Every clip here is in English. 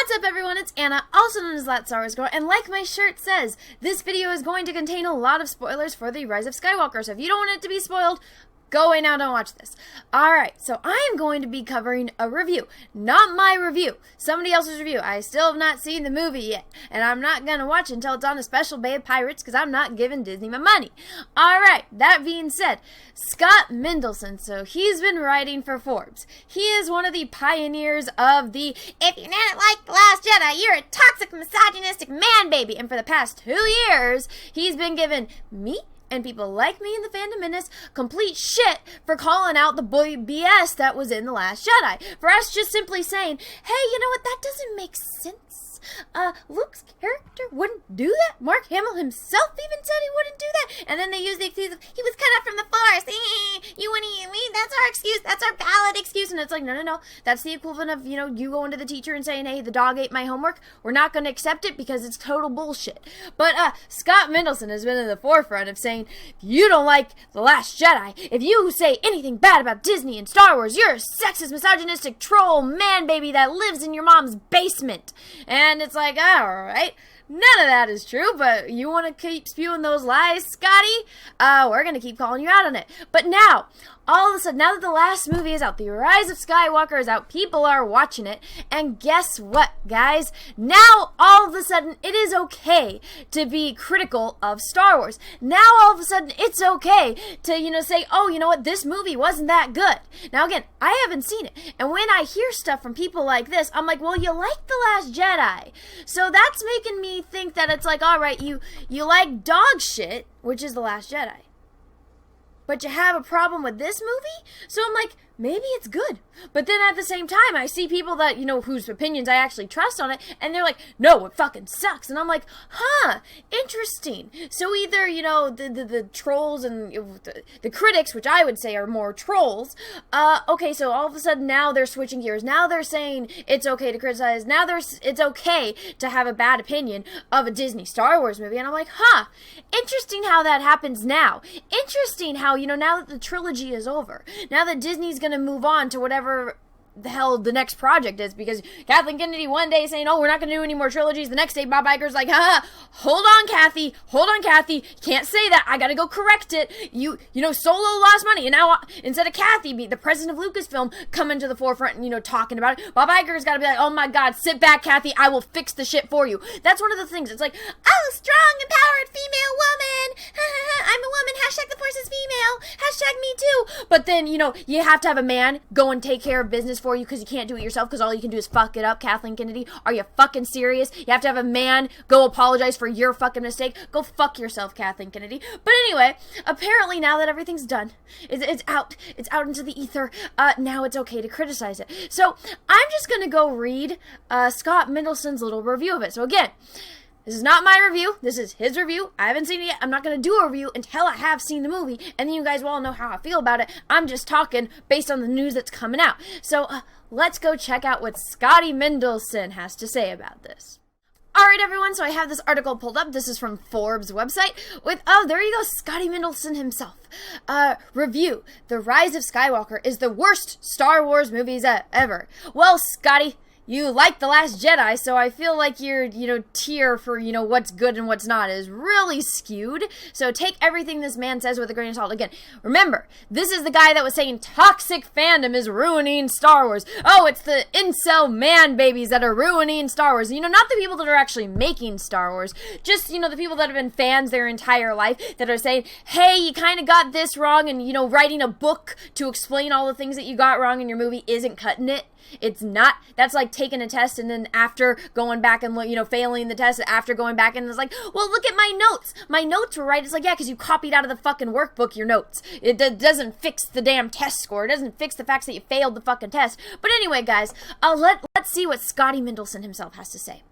What's up everyone, it's Anna, also known as Last Jedi, and like my shirt says, this video is going to contain a lot of spoilers for the Rise of Skywalker, so if you don't want it to be spoiled, go away now, don't watch this. Alright, so I am going to be covering a review. Not my review, somebody else's review. I still have not seen the movie yet, and I'm not going to watch it until it's on a special Bay of Pirates, because I'm not giving Disney my money. Alright, that being said, Scot Mendelson, so he's been writing for Forbes. He is one of the pioneers of the, if you're not like The Last Jedi, you're a toxic, misogynistic man baby, and for the past 2 years, he's been giving me and people like me in the fandom menace complete shit for calling out the boy BS that was in The Last Jedi. For us just simply saying, hey, you know what, that doesn't make sense. Luke's character wouldn't do that. Mark Hamill himself even said he wouldn't do that. And then they use the excuse of, he was cut off from the Force. You wouldn't eat me. That's our excuse. That's our valid excuse. And it's like, no. That's the equivalent of, you going to the teacher and saying, hey, the dog ate my homework. We're not going to accept it because it's total bullshit. But Scot Mendelson has been in the forefront of saying, if you don't like The Last Jedi, if you say anything bad about Disney and Star Wars, you're a sexist, misogynistic troll man baby that lives in your mom's basement. And it's like, alright, none of that is true, but you want to keep spewing those lies, Scotty? We're going to keep calling you out on it. But now, all of a sudden, now that the last movie is out, the Rise of Skywalker is out, people are watching it, and guess what, guys? Now, all of a sudden, it is okay to be critical of Star Wars. Now, all of a sudden, it's okay to, say, oh, you know what, this movie wasn't that good. Now, again, I haven't seen it, and when I hear stuff from people like this, I'm like, well, you like The Last Jedi. So that's making me think that it's like, alright, you like dog shit, which is The Last Jedi, but you have a problem with this movie? So I'm like, maybe it's good. But then at the same time, I see people that, whose opinions I actually trust on it, and they're like, no, it fucking sucks. And I'm like, huh, interesting. So either, the trolls and the critics, which I would say are more trolls, okay, so all of a sudden now they're switching gears. Now they're saying it's okay to criticize. Now it's okay to have a bad opinion of a Disney Star Wars movie. And I'm like, huh, interesting how that happens now. Interesting how, now that the trilogy is over, now that Disney's going to move on to whatever the hell the next project is, because Kathleen Kennedy one day saying, oh, we're not going to do any more trilogies. The next day, Bob Iger's like, hold on, Kathy, can't say that. I got to go correct it. Solo lost money, and now instead of Kathy, the president of Lucasfilm, coming to the forefront and, talking about it, Bob Iger's got to be like, oh my God, sit back, Kathy, I will fix the shit for you. That's one of the things. It's like, oh, strong, empowered female woman. I'm a woman. Hashtag the force is female. Hashtag me too. But then, you have to have a man go and take care of business for you because you can't do it yourself because all you can do is fuck it up. Kathleen Kennedy, are you fucking serious? You have to have a man go apologize for your fucking mistake. Go fuck yourself, Kathleen Kennedy. But anyway, apparently now that everything's done, it's out into the ether, now it's okay to criticize it. So I'm just gonna go read Scot Mendelson's little review of it. So again, this is not my review. This is his review. I haven't seen it yet. I'm not going to do a review until I have seen the movie, and then you guys will all know how I feel about it. I'm just talking based on the news that's coming out. So let's go check out what Scotty Mendelson has to say about this. Alright everyone, so I have this article pulled up. This is from Forbes website with, oh, there you go, Scotty Mendelson himself. Review, The Rise of Skywalker is the worst Star Wars movies ever. Well, Scotty, you like The Last Jedi, so I feel like your, tier for, what's good and what's not is really skewed. So take everything this man says with a grain of salt. Again, remember, this is the guy that was saying toxic fandom is ruining Star Wars. Oh, it's the incel man babies that are ruining Star Wars. Not the people that are actually making Star Wars. Just, the people that have been fans their entire life that are saying, hey, you kind of got this wrong, and, writing a book to explain all the things that you got wrong in your movie isn't cutting it. It's not. That's like taking a test and then after going back and, failing the test, after going back and it's like, well, look at my notes. My notes were right. It's like, yeah, because you copied out of the fucking workbook your notes. It doesn't fix the damn test score. It doesn't fix the facts that you failed the fucking test. But anyway, guys, let's see what Scotty Mendelson himself has to say.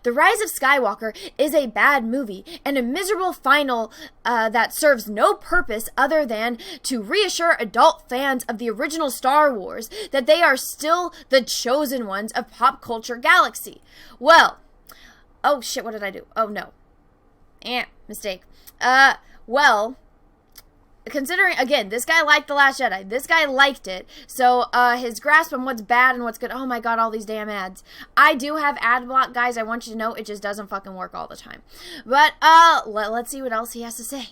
The Rise of Skywalker is a bad movie and a miserable final that serves no purpose other than to reassure adult fans of the original Star Wars that they are still the chosen ones of pop culture galaxy. Well, oh shit, what did I do? Oh no. Mistake. Well, considering, again, this guy liked The Last Jedi. This guy liked it. So, his grasp on what's bad and what's good. Oh my god, all these damn ads. I do have ad block, guys. I want you to know it just doesn't fucking work all the time. But, let's see what else he has to say.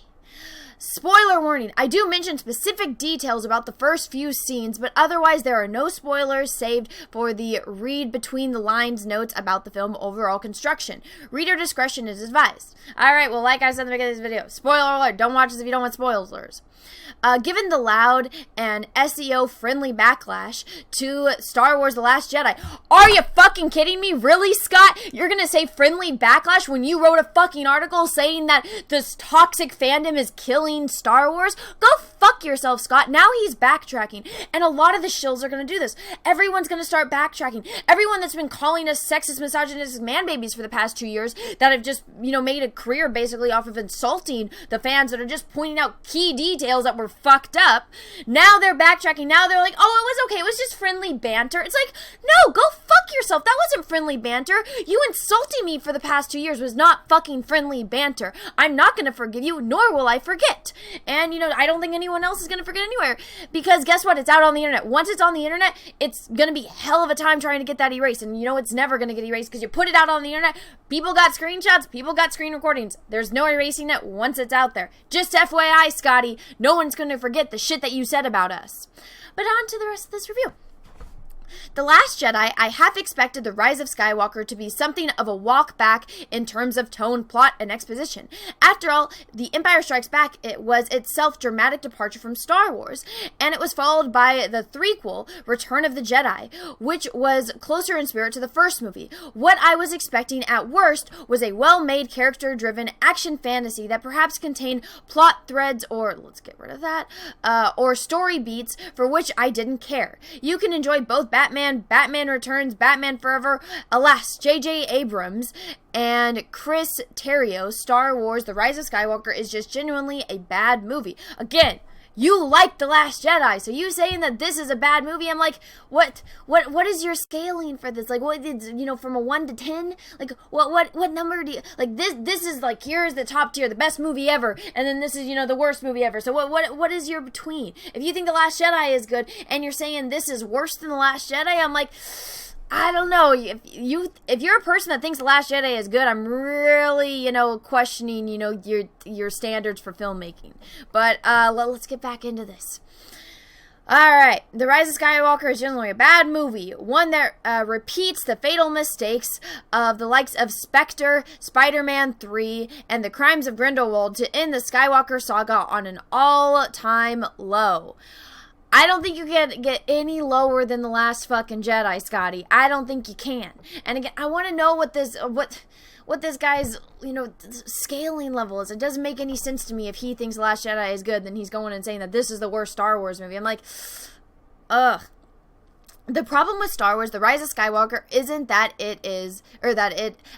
Spoiler warning, I do mention specific details about the first few scenes, but otherwise there are no spoilers saved for the read between the lines notes about the film overall construction. Reader discretion is advised. Alright, well, like I said in the beginning of this video, spoiler alert, don't watch this if you don't want spoilers. Given the loud and SEO-friendly backlash to Star Wars The Last Jedi, are you fucking kidding me? Really, Scott? You're gonna say friendly backlash when you wrote a fucking article saying that this toxic fandom is killing Star Wars? Go fuck yourself, Scott. Now he's backtracking, and a lot of the shills are gonna do this. Everyone's gonna start backtracking. Everyone that's been calling us sexist, misogynistic man babies for the past 2 years that have just, made a career basically off of insulting the fans that are just pointing out key details that were fucked up. Now they're backtracking. Now they're like, oh, it was okay. It was just friendly banter. It's like, no, go fuck yourself. That wasn't friendly banter. You insulting me for the past 2 years was not fucking friendly banter. I'm not going to forgive you, nor will I forget. And, I don't think anyone else is going to forget anywhere. Because guess what? It's out on the internet. Once it's on the internet, it's going to be hell of a time trying to get that erased. And it's never going to get erased because you put it out on the internet. People got screenshots. People got screen recordings. There's no erasing it once it's out there. Just FYI, Scotty, no one's going to forget the shit that you said about us. But on to the rest of this review. The Last Jedi, I half expected The Rise of Skywalker to be something of a walk back in terms of tone, plot, and exposition. After all, The Empire Strikes Back, it was itself dramatic departure from Star Wars, and it was followed by the threequel, Return of the Jedi, which was closer in spirit to the first movie. What I was expecting at worst was a well-made, character-driven action fantasy that perhaps contained plot threads or, let's get rid of that, or story beats for which I didn't care. You can enjoy both Batman Returns, Batman Forever, alas, J.J. Abrams, and Chris Terrio, Star Wars The Rise of Skywalker is just genuinely a bad movie. Again, you like The Last Jedi, so you saying that this is a bad movie, I'm like, what is your scaling for this? Like, what is, from a 1 to 10? Like, what number do you, like, this is like, here's the top tier, the best movie ever, and then this is, the worst movie ever. So what is your between? If you think The Last Jedi is good, and you're saying this is worse than The Last Jedi, I'm like, I don't know. If you're a person that thinks The Last Jedi is good, I'm really, questioning, your standards for filmmaking. But let's get back into this. Alright, The Rise of Skywalker is generally a bad movie, one that repeats the fatal mistakes of the likes of Spectre, Spider-Man 3, and The Crimes of Grindelwald to end the Skywalker saga on an all-time low. I don't think you can get any lower than The Last fucking Jedi, Scotty. I don't think you can. And again, I want to know what this guy's, scaling level is. It doesn't make any sense to me if he thinks The Last Jedi is good, then he's going and saying that this is the worst Star Wars movie. I'm like, ugh. The problem with Star Wars, The Rise of Skywalker, isn't that it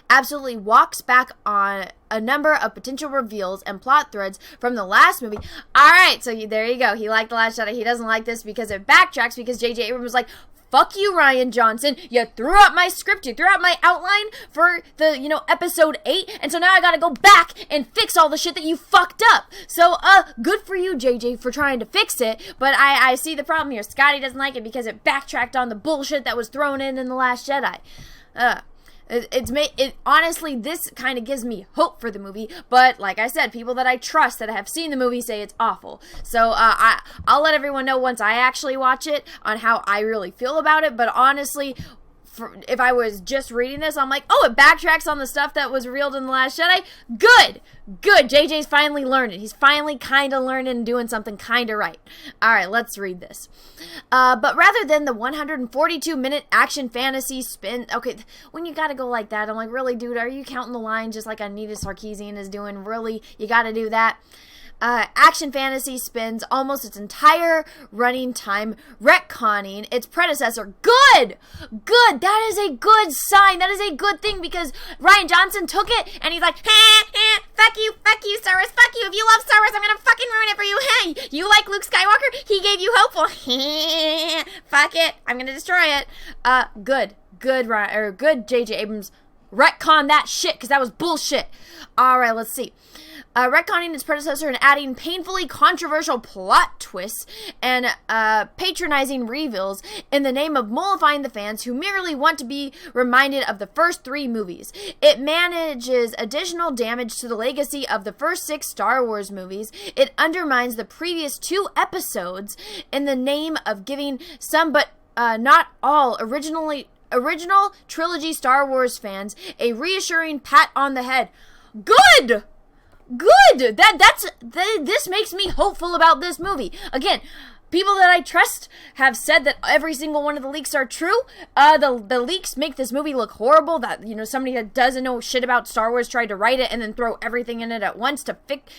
absolutely walks back on a number of potential reveals and plot threads from the last movie. Alright, so there you go. He liked The Last Jedi. He doesn't like this because it backtracks because J.J. Abrams was like, fuck you, Rian Johnson. You threw out my script. You threw out my outline for the, episode 8. And so now I gotta go back and fix all the shit that you fucked up. So, good for you, JJ, for trying to fix it. But I see the problem here. Scotty doesn't like it because it backtracked on the bullshit that was thrown in The Last Jedi. Honestly, this kind of gives me hope for the movie, but like I said, people that I trust that have seen the movie say it's awful. So I'll let everyone know once I actually watch it on how I really feel about it, but honestly, if I was just reading this, I'm like, oh, it backtracks on the stuff that was revealed in The Last Jedi. Good. JJ's finally learning. He's finally kind of learning and doing something kind of right. All right, let's read this. But rather than the 142-minute action fantasy spin, okay, when you gotta go like that, I'm like, really, dude, are you counting the lines just like Anita Sarkeesian is doing? Really? You gotta do that? Action fantasy spends almost its entire running time retconning its predecessor. Good! That is a good sign. That is a good thing because Rian Johnson took it and he's like, fuck you, Star Wars, fuck you. If you love Star Wars, I'm gonna fucking ruin it for you. Hey, you like Luke Skywalker? He gave you hope. Well, fuck it. I'm gonna destroy it. Good J.J. Abrams. retcon that shit, because that was bullshit. Alright, let's see. Retconning its predecessor and adding painfully controversial plot twists and patronizing reveals in the name of mollifying the fans who merely want to be reminded of the first 3 movies. It manages additional damage to the legacy of the first 6 Star Wars movies. It undermines the previous 2 episodes in the name of giving some, but not all, original trilogy Star Wars fans a reassuring pat on the head. Good! Good! This makes me hopeful about this movie. Again, people that I trust have said that every single one of the leaks are true. The leaks make this movie look horrible. That, somebody that doesn't know shit about Star Wars tried to write it and then throw everything in it at once to fix.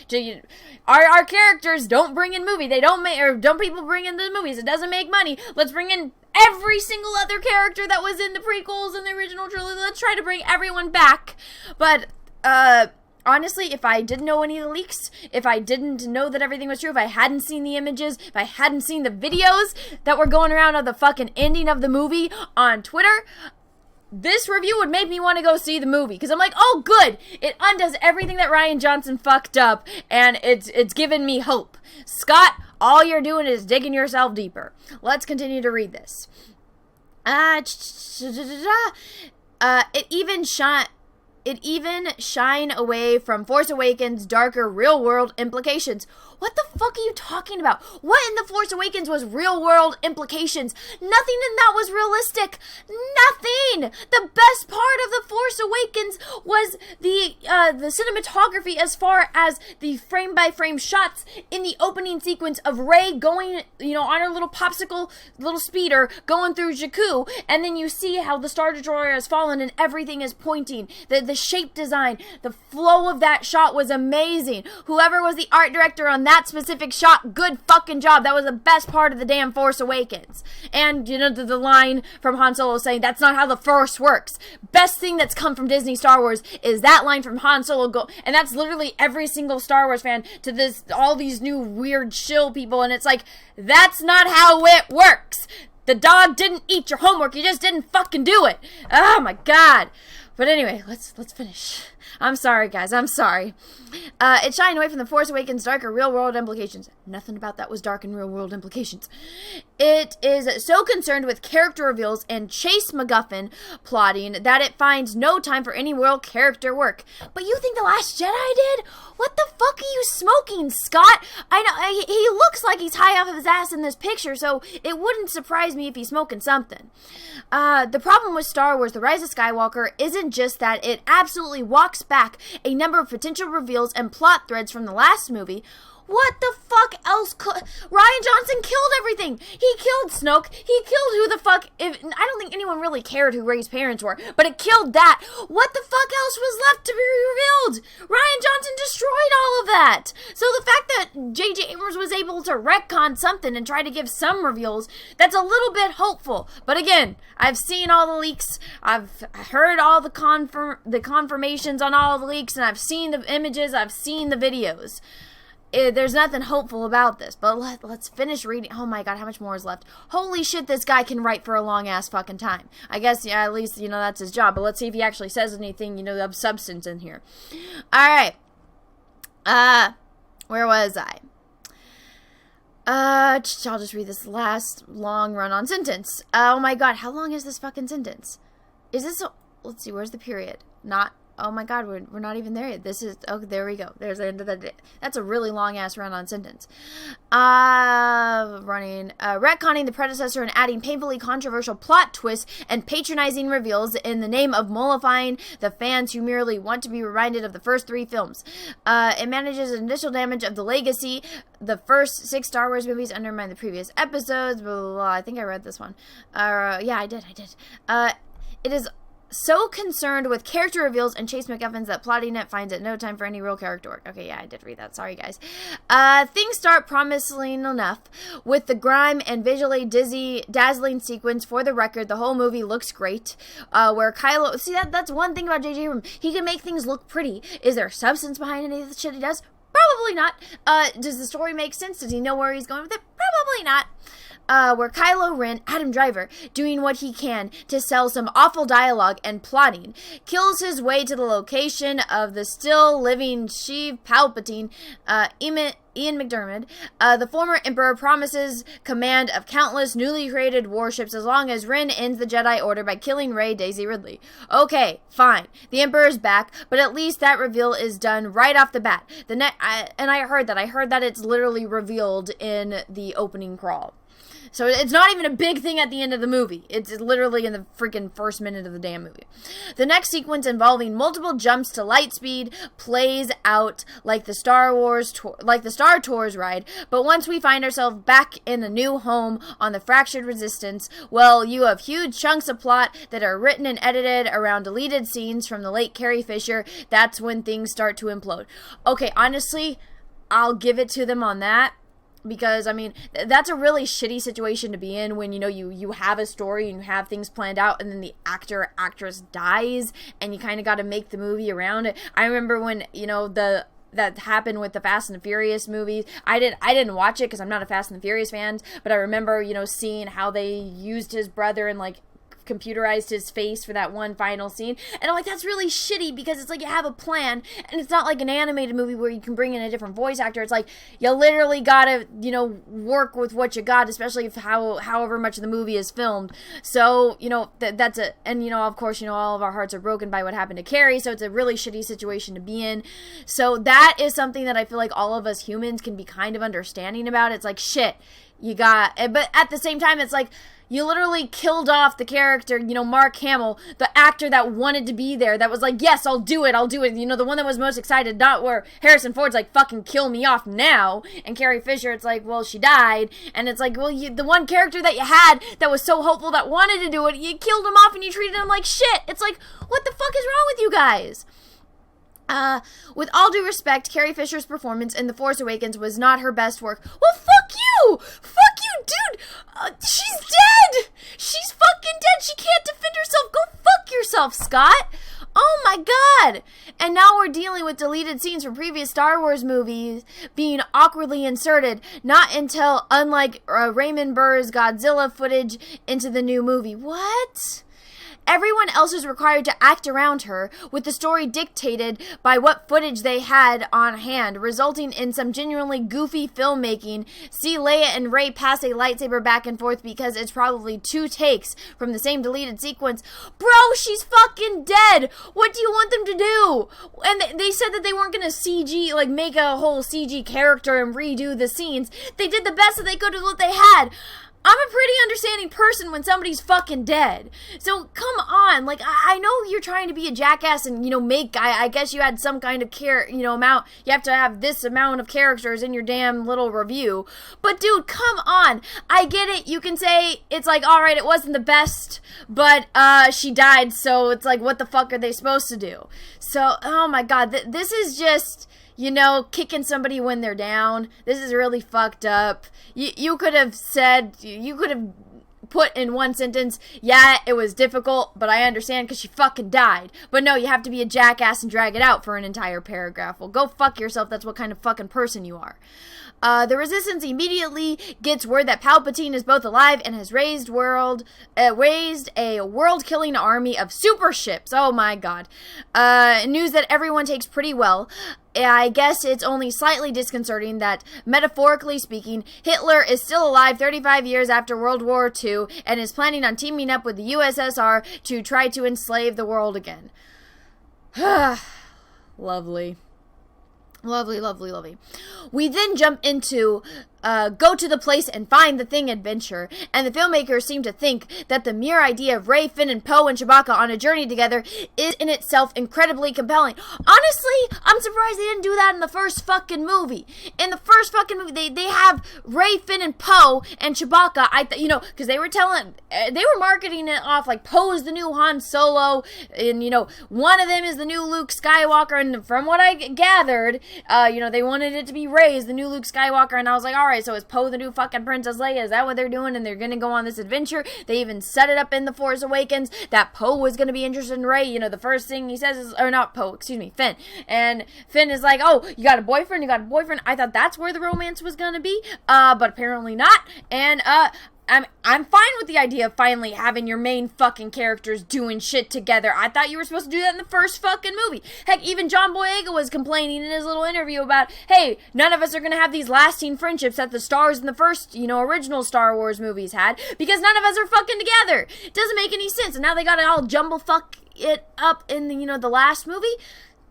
Our characters don't bring in movie. Don't people bring in the movies? It doesn't make money. Let's bring in every single other character that was in the prequels and the original trilogy. Let's try to bring everyone back. But honestly, if I didn't know any of the leaks, if I didn't know that everything was true, if I hadn't seen the images, if I hadn't seen the videos that were going around of the fucking ending of the movie on Twitter, this review would make me want to go see the movie. Because I'm like, oh, good. It undoes everything that Rian Johnson fucked up, and it's given me hope. Scott, all you're doing is digging yourself deeper. Let's continue to read this. It even shine away from Force Awakens' darker real-world implications. What the fuck are you talking about? What in The Force Awakens was real-world implications? Nothing in that was realistic. Nothing! The best part of The Force Awakens was the cinematography, as far as the frame-by-frame shots in the opening sequence of Rey going, on her little popsicle, little speeder, going through Jakku, and then you see how the Star Destroyer has fallen and everything is pointing. The shape design, the flow of that shot was amazing. Whoever was the art director on that specific shot, good fucking job. That was the best part of the damn Force Awakens. And, the line from Han Solo saying, that's not how the Force works. Best thing that's come from Disney Star Wars is that line from Han Solo, and that's literally every single Star Wars fan to all these new weird shill people, and it's like, that's not how it works. The dog didn't eat your homework, you just didn't fucking do it. Oh my god. But anyway, let's finish. I'm sorry, guys. I'm sorry. It shined away from The Force Awakens' darker real-world implications. Nothing about that was dark and real-world implications. It is so concerned with character reveals and Chase MacGuffin plotting that it finds no time for any real character work. But you think The Last Jedi did? What the fuck are you smoking, Scott? I know he looks like he's high off of his ass in this picture, so it wouldn't surprise me if he's smoking something. The problem with Star Wars: The Rise of Skywalker isn't just that it absolutely walks back a number of potential reveals and plot threads from the last movie. What the fuck else could... Rian Johnson killed everything. He killed Snoke. He killed who the fuck... I don't think anyone really cared who Rey's parents were, but it killed that. What the fuck else was left to be revealed? Rian Johnson destroyed all of that. So the fact that J.J. Abrams was able to retcon something and try to give some reveals, that's a little bit hopeful. But again, I've seen all the leaks. I've heard all the confirmations on all the leaks, and I've seen the images. I've seen the videos. There's nothing hopeful about this, but let's finish reading. Oh my god, how much more is left? Holy shit, this guy can write for a long-ass fucking time. I guess, yeah, at least, that's his job, but let's see if he actually says anything, of substance in here. Alright. Where was I? I'll just read this last long run-on sentence. Oh my god, how long is this fucking sentence? Is this let's see, where's the period? Oh my god, we're not even there yet. This is... Oh, there we go. There's the end of the day. That's a really long-ass run-on sentence. Retconning the predecessor and adding painfully controversial plot twists and patronizing reveals in the name of mollifying the fans who merely want to be reminded of the first 3 films. It manages initial damage of the legacy. The first 6 Star Wars movies undermine the previous episodes. Blah, blah, blah. I think I read this one. Yeah, I did. It is... so concerned with character reveals and Chase MacGuffins that plotting it finds it no time for any real character work. Okay, yeah, I did read that. Sorry, guys. Things start promising enough with the grime and visually dazzling sequence. For the record, the whole movie looks great. Where Kylo... See, that's one thing about J.J. Abrams. He can make things look pretty. Is there substance behind any of the shit he does? Probably not. Does the story make sense? Does he know where he's going with it? Probably not. where Kylo Ren, Adam Driver, doing what he can to sell some awful dialogue and plotting, kills his way to the location of the still living Sheev Palpatine, Ian McDiarmid. The former Emperor promises command of countless newly created warships as long as Ren ends the Jedi Order by killing Rey Daisy Ridley. Okay, fine. The Emperor's back, but at least that reveal is done right off the bat. I heard that it's literally revealed in the opening crawl. So it's not even a big thing at the end of the movie. It's literally in the freaking first minute of the damn movie. The next sequence, involving multiple jumps to light speed, plays out like the Star Tours ride. But once we find ourselves back in a new home on the fractured Resistance, well, you have huge chunks of plot that are written and edited around deleted scenes from the late Carrie Fisher. That's when things start to implode. Okay, honestly, I'll give it to them on that. Because, I mean, that's a really shitty situation to be in when, you know, you have a story and you have things planned out and then the actress dies and you kind of got to make the movie around it. I remember when, you know, that happened with the Fast and the Furious movies. I didn't watch it because I'm not a Fast and the Furious fan, but I remember, you know, seeing how they used his brother and, like, computerized his face for that one final scene, and I'm like, that's really shitty, because it's like you have a plan, and it's not like an animated movie where you can bring in a different voice actor. It's like you literally gotta, you know, work with what you got, especially if however much of the movie is filmed. So, you know, that's it. And, you know, of course, you know, all of our hearts are broken by what happened to Carrie, so it's a really shitty situation to be in. So that is something that I feel like all of us humans can be kind of understanding about. It's like, shit, you got, but at the same time, it's like, you literally killed off the character, you know, Mark Hamill, the actor that wanted to be there, that was like, yes, I'll do it. You know, the one that was most excited, not where Harrison Ford's like, fucking kill me off now. And Carrie Fisher, it's like, well, she died. And it's like, well, the one character that you had that was so hopeful that wanted to do it, you killed him off and you treated him like shit. It's like, what the fuck is wrong with you guys? With all due respect, Carrie Fisher's performance in The Force Awakens was not her best work. Well, fuck you! Fuck you, dude! She's dead! She's fucking dead! She can't defend herself! Go fuck yourself, Scott! Oh my god! And now we're dealing with deleted scenes from previous Star Wars movies being awkwardly inserted, not until, unlike Raymond Burr's Godzilla footage, into the new movie. What? Everyone else is required to act around her, with the story dictated by what footage they had on hand, resulting in some genuinely goofy filmmaking. See Leia and Rey pass a lightsaber back and forth because it's probably 2 takes from the same deleted sequence. Bro, she's fucking dead! What do you want them to do? And they said that they weren't gonna CG, like, make a whole CG character and redo the scenes. They did the best that they could with what they had. I'm a pretty understanding person when somebody's fucking dead. So, come on. Like, I know you're trying to be a jackass and, you know, I guess you had some kind of amount. You have to have this amount of characters in your damn little review. But, dude, come on. I get it. You can say, it's like, alright, it wasn't the best, but, she died, so it's like, what the fuck are they supposed to do? So, oh my god, this is just, you know, kicking somebody when they're down. This is really fucked up. You could have put in one sentence, yeah, it was difficult, but I understand because she fucking died. But no, you have to be a jackass and drag it out for an entire paragraph. Well, go fuck yourself. That's what kind of fucking person you are. The Resistance immediately gets word that Palpatine is both alive and has raised a world-killing army of super ships. Oh my god. News that everyone takes pretty well. I guess it's only slightly disconcerting that, metaphorically speaking, Hitler is still alive 35 years after World War II and is planning on teaming up with the USSR to try to enslave the world again. Lovely. Lovely, lovely, lovely. We then jump into go to the place and find the thing adventure, and the filmmakers seem to think that the mere idea of Rey, Finn, and Poe and Chewbacca on a journey together is in itself incredibly compelling. Honestly, I'm surprised they didn't do that in the first fucking movie. In the first fucking movie, they have Rey, Finn, and Poe and Chewbacca, you know, because they were marketing it off like Poe is the new Han Solo, and, you know, one of them is the new Luke Skywalker, and from what I gathered, you know, they wanted it to be Rey as the new Luke Skywalker, and I was like, alright, so is Poe the new fucking Princess Leia? Is that what they're doing? And they're gonna go on this adventure? They even set it up in The Force Awakens that Poe was gonna be interested in Rey. You know, the first thing he says is, or not Poe, excuse me, Finn. And Finn is like, oh, you got a boyfriend? I thought that's where the romance was gonna be, but apparently not. And, I'm fine with the idea of finally having your main fucking characters doing shit together. I thought you were supposed to do that in the first fucking movie. Heck, even John Boyega was complaining in his little interview about, hey, none of us are gonna have these lasting friendships that the stars in the first, original Star Wars movies had, because none of us are fucking together. It doesn't make any sense. And now they gotta all jumble fuck it up in the last movie.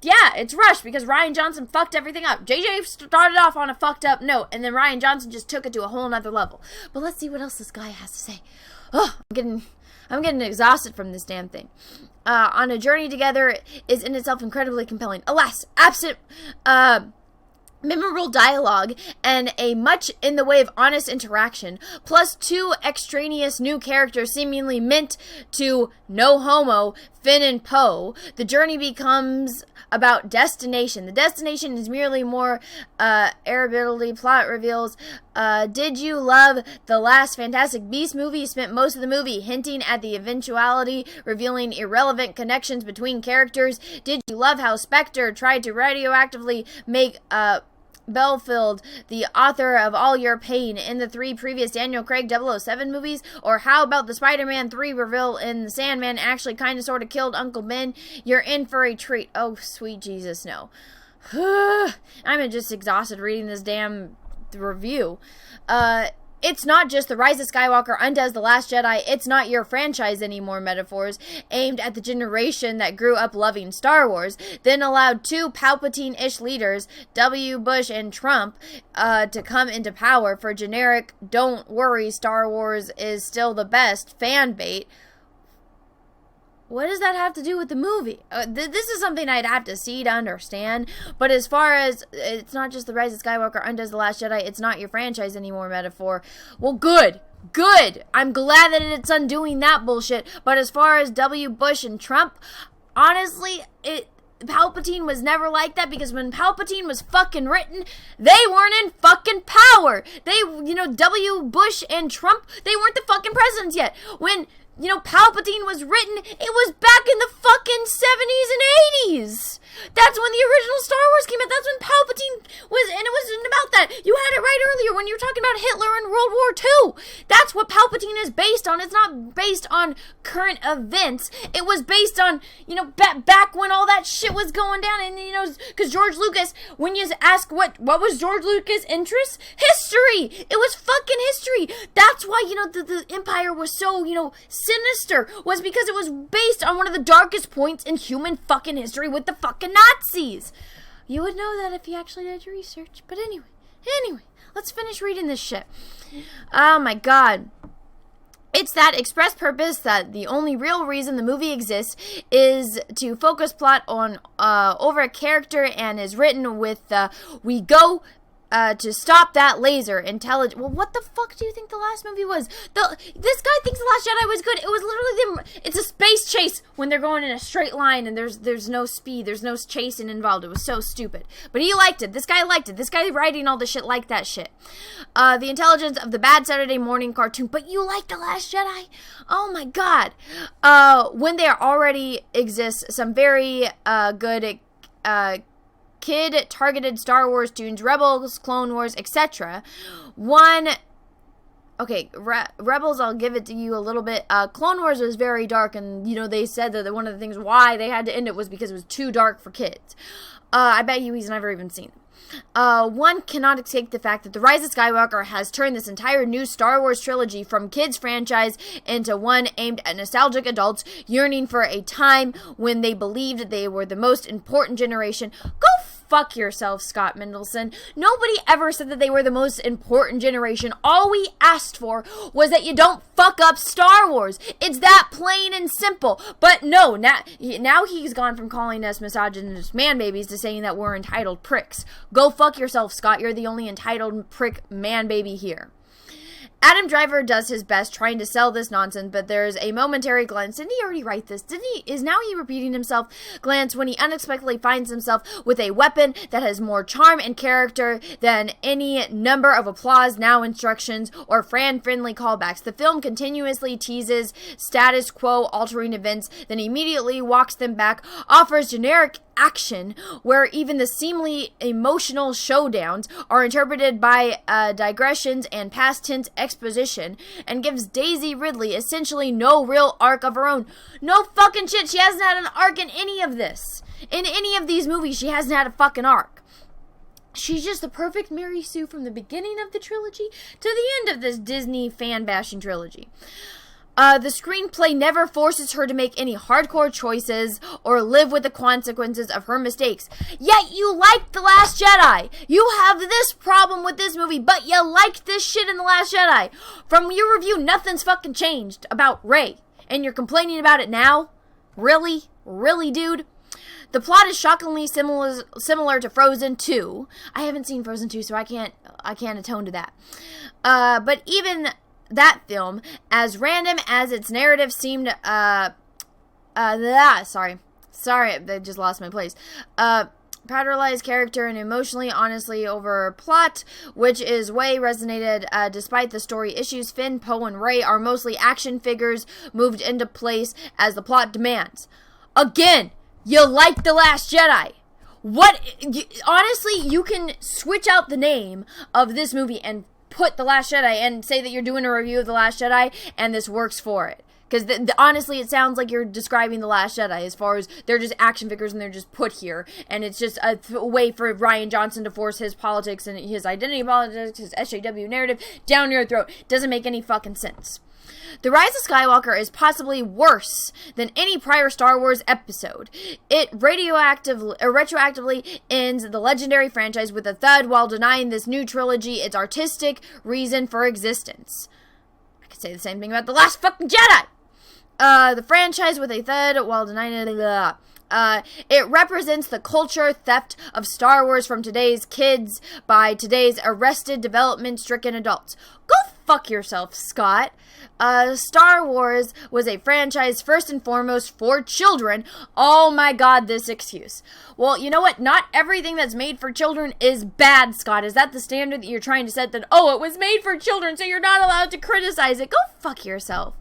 Yeah, it's rushed because Rian Johnson fucked everything up. JJ started off on a fucked up note, and then Rian Johnson just took it to a whole nother level. But let's see what else this guy has to say. Oh, I'm getting exhausted from this damn thing. On a journey together is in itself incredibly compelling. Alas, absent memorable dialogue and a much in the way of honest interaction, plus 2 extraneous new characters seemingly meant to no homo, Finn and Poe, the journey becomes about destination. The destination is merely more arability. Plot reveals. Did you love the last Fantastic Beasts movie? You spent most of the movie hinting at the eventuality, revealing irrelevant connections between characters. Did you love how Spectre tried to radioactively make Belfield the author of all your pain in the 3 previous Daniel Craig 007 movies? Or how about the Spider-Man 3 reveal in The Sandman actually kind of sort of killed Uncle Ben? You're in for a treat. Oh, sweet Jesus, no. I'm just exhausted reading this damn review. It's not just the Rise of Skywalker undoes the Last Jedi, it's not your franchise anymore metaphors aimed at the generation that grew up loving Star Wars, then allowed 2 Palpatine-ish leaders, W. Bush and Trump, to come into power for generic, don't worry, Star Wars is still the best fan bait. What does that have to do with the movie? This is something I'd have to see to understand. But as far as, it's not just the Rise of Skywalker undoes the Last Jedi, it's not your franchise anymore metaphor. Well, good. Good. I'm glad that it's undoing that bullshit. But as far as W. Bush and Trump, honestly, Palpatine was never like that, because when Palpatine was fucking written, they weren't in fucking power. They, W. Bush and Trump, they weren't the fucking presidents yet. When Palpatine was written, it was back in the fucking 70s and 80s. That's when the original Star Wars came out. That's when Palpatine was, and it wasn't about that. You had it right earlier when you were talking about Hitler and World War II. That's what Palpatine is based on. It's not based on current events. It was based on, back when all that shit was going down. And, because George Lucas, when you ask what was George Lucas' interest? History. It was fucking history. That's why, the Empire was so, sinister, was because it was based on one of the darkest points in human fucking history with the fucking Nazis. You would know that if you actually did your research. But anyway, let's finish reading this shit. Oh my god. It's that express purpose that the only real reason the movie exists is to focus plot on over a character, and is written with we go to stop that laser intelligent. Well, what the fuck do you think the last movie was? This guy thinks the Last Jedi was good. It was literally it's a space chase when they're going in a straight line and there's no speed, there's no chasing involved. It was so stupid. But he liked it. This guy liked it. This guy writing all the shit liked that shit. The intelligence of the bad Saturday morning cartoon. But you like the Last Jedi? Oh my god. When there already exists some very good kid-targeted Star Wars tunes, Rebels, Clone Wars, etc. Rebels, I'll give it to you a little bit. Clone Wars was very dark, and, they said that one of the things why they had to end it was because it was too dark for kids. I bet you he's never even seen it. One cannot escape the fact that The Rise of Skywalker has turned this entire new Star Wars trilogy from kids' franchise into one aimed at nostalgic adults yearning for a time when they believed they were the most important generation. Go fuck yourself, Scot Mendelson. Nobody ever said that they were the most important generation. All we asked for was that you don't fuck up Star Wars. It's that plain and simple. But no, now he's gone from calling us misogynist man babies to saying that we're entitled pricks. Go fuck yourself, Scott. You're the only entitled prick man baby here. Adam Driver does his best trying to sell this nonsense, but there's a momentary glance. Didn't he already write this? Is now he repeating himself? Glance when he unexpectedly finds himself with a weapon that has more charm and character than any number of applause, now instructions, or fan-friendly callbacks. The film continuously teases status quo altering events, then immediately walks them back, offers generic action where even the seemingly emotional showdowns are interpreted by digressions and past tense exposition and gives Daisy Ridley essentially no real arc of her own. No fucking shit. She hasn't had an arc in any of this. In any of these movies, she hasn't had a fucking arc. She's just the perfect Mary Sue from the beginning of the trilogy to the end of this Disney fan-bashing trilogy. The screenplay never forces her to make any hardcore choices or live with the consequences of her mistakes. Yet you liked The Last Jedi. You have this problem with this movie, but you liked this shit in The Last Jedi. From your review, nothing's fucking changed about Rey. And you're complaining about it now? Really? Really, dude? The plot is shockingly similar to Frozen 2. I haven't seen Frozen 2, so I can't atone to that. But even that film, as random as its narrative seemed, sorry, I just lost my place. Paternalized character and emotionally, honestly over plot, which is way resonated, despite the story issues. Finn, Poe, and Rey are mostly action figures moved into place as the plot demands. Again, you like The Last Jedi. Honestly, you can switch out the name of this movie and put The Last Jedi and say that you're doing a review of The Last Jedi, and this works for it. Because honestly, it sounds like you're describing The Last Jedi as far as they're just action figures and they're just put here. And it's just a way for Rian Johnson to force his politics and his identity politics, his SJW narrative down your throat. Doesn't make any fucking sense. The Rise of Skywalker is possibly worse than any prior Star Wars episode. It retroactively ends the legendary franchise with a thud while denying this new trilogy its artistic reason for existence. I could say the same thing about The Last fucking Jedi! The franchise with a thud while denying it. It represents the culture theft of Star Wars from today's kids by today's arrested, development-stricken adults. Go fuck yourself, Scott. Star Wars was a franchise first and foremost for children. Oh my god, this excuse. Well, you know what? Not everything that's made for children is bad, Scott. Is that the standard that you're trying to set? That, oh, it was made for children, so you're not allowed to criticize it. Go fuck yourself.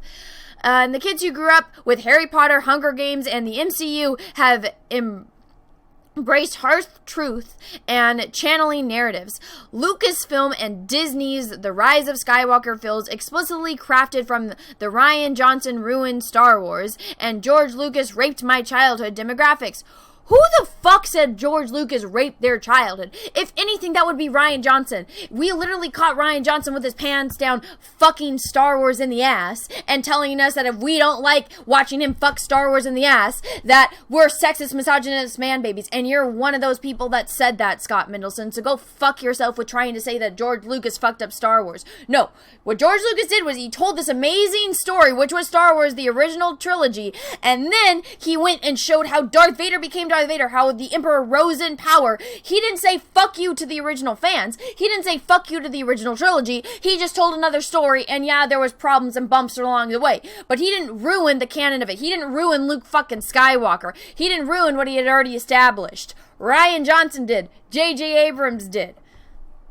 And the kids who grew up with Harry Potter, Hunger Games, and the MCU have embraced harsh truth and channeling narratives. Lucasfilm and Disney's The Rise of Skywalker feels explicitly crafted from the Rian Johnson ruined Star Wars and George Lucas raped my childhood demographics. Who the fuck said George Lucas raped their childhood? If anything, that would be Rian Johnson. We literally caught Rian Johnson with his pants down fucking Star Wars in the ass and telling us that if we don't like watching him fuck Star Wars in the ass, that we're sexist, misogynist man babies. And you're one of those people that said that, Scot Mendelson. So go fuck yourself with trying to say that George Lucas fucked up Star Wars. No. What George Lucas did was he told this amazing story, which was Star Wars, the original trilogy, and then he went and showed how Darth Vader became Darth Vader, how the Emperor rose in power. He didn't say fuck you to the original fans. He didn't say fuck you to the original trilogy. He just told another story, and yeah, there was problems and bumps along the way. But he didn't ruin the canon of it. He didn't ruin Luke fucking Skywalker. He didn't ruin what he had already established. Rian Johnson did. J.J. Abrams did.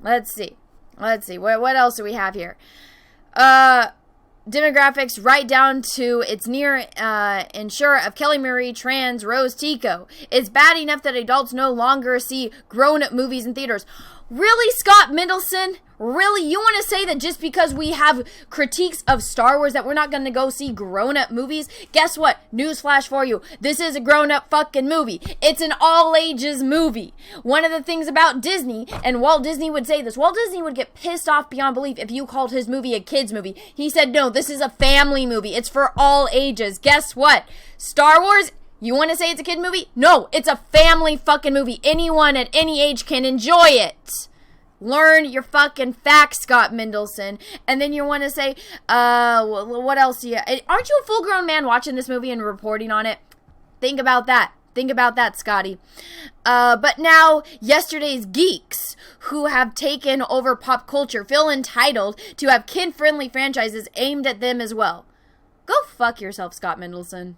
Let's see. What else do we have here? Demographics right down to its near ensure of Kelly Marie trans Rose Tico. It's bad enough that adults no longer see grown-up movies in theaters. Really, Scot Mendelson? Really? You want to say that just because we have critiques of Star Wars that we're not going to go see grown-up movies? Guess what? Newsflash for you. This is a grown-up fucking movie. It's an all-ages movie. One of the things about Disney, and Walt Disney would say this, Walt Disney would get pissed off beyond belief if you called his movie a kid's movie. He said, no, this is a family movie. It's for all ages. Guess what? Star Wars, you want to say it's a kid movie? No, it's a family fucking movie. Anyone at any age can enjoy it. Learn your fucking facts, Scot Mendelson. And then you want to say, what else do you... Aren't you a full-grown man watching this movie and reporting on it? Think about that. Think about that, Scotty. But now, yesterday's geeks who have taken over pop culture feel entitled to have kid-friendly franchises aimed at them as well. Go fuck yourself, Scot Mendelson.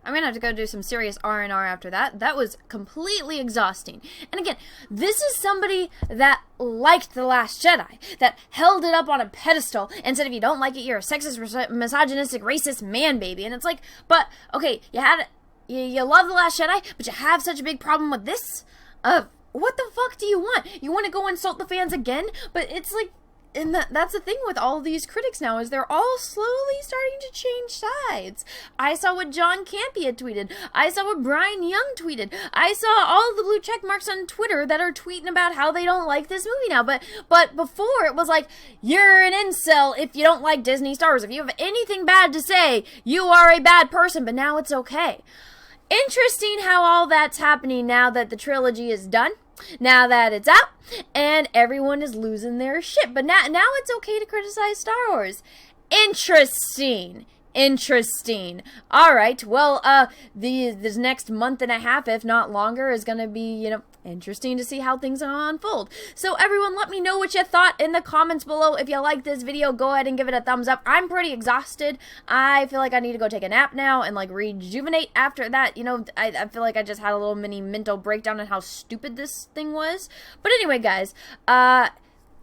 I'm going to have to go do some serious R&R after that. That was completely exhausting. And again, this is somebody that liked The Last Jedi, that held it up on a pedestal and said, if you don't like it, you're a sexist, misogynistic, racist man baby. And it's like, but, okay, you love The Last Jedi, but you have such a big problem with this? What the fuck do you want? You want to go insult the fans again? But it's like, and that's the thing with all these critics now, is they're all slowly starting to change sides. I saw what John Campy had tweeted. I saw what Brian Young tweeted. I saw all the blue check marks on Twitter that are tweeting about how they don't like this movie now. But before, it was like, you're an incel if you don't like Disney Star Wars. If you have anything bad to say, you are a bad person. But now it's okay. Interesting how all that's happening now that the trilogy is done. Now that it's out, and everyone is losing their shit. But now it's okay to criticize Star Wars. Interesting. Alright, well, this next month and a half, if not longer, is gonna be, interesting to see how things unfold. So everyone, let me know what you thought in the comments below. If you like this video, go ahead and give it a thumbs up. I'm pretty exhausted. I feel like I need to go take a nap now and like rejuvenate after that. I feel like I just had a little mini mental breakdown on how stupid this thing was. But anyway, guys, go ahead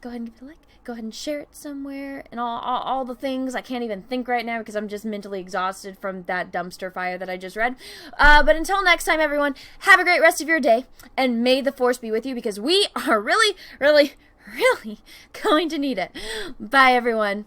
and give it a like. Go ahead and share it somewhere, and all the things. I can't even think right now because I'm just mentally exhausted from that dumpster fire that I just read. But until next time, everyone, have a great rest of your day, and may the Force be with you, because we are really, really, really going to need it. Bye, everyone.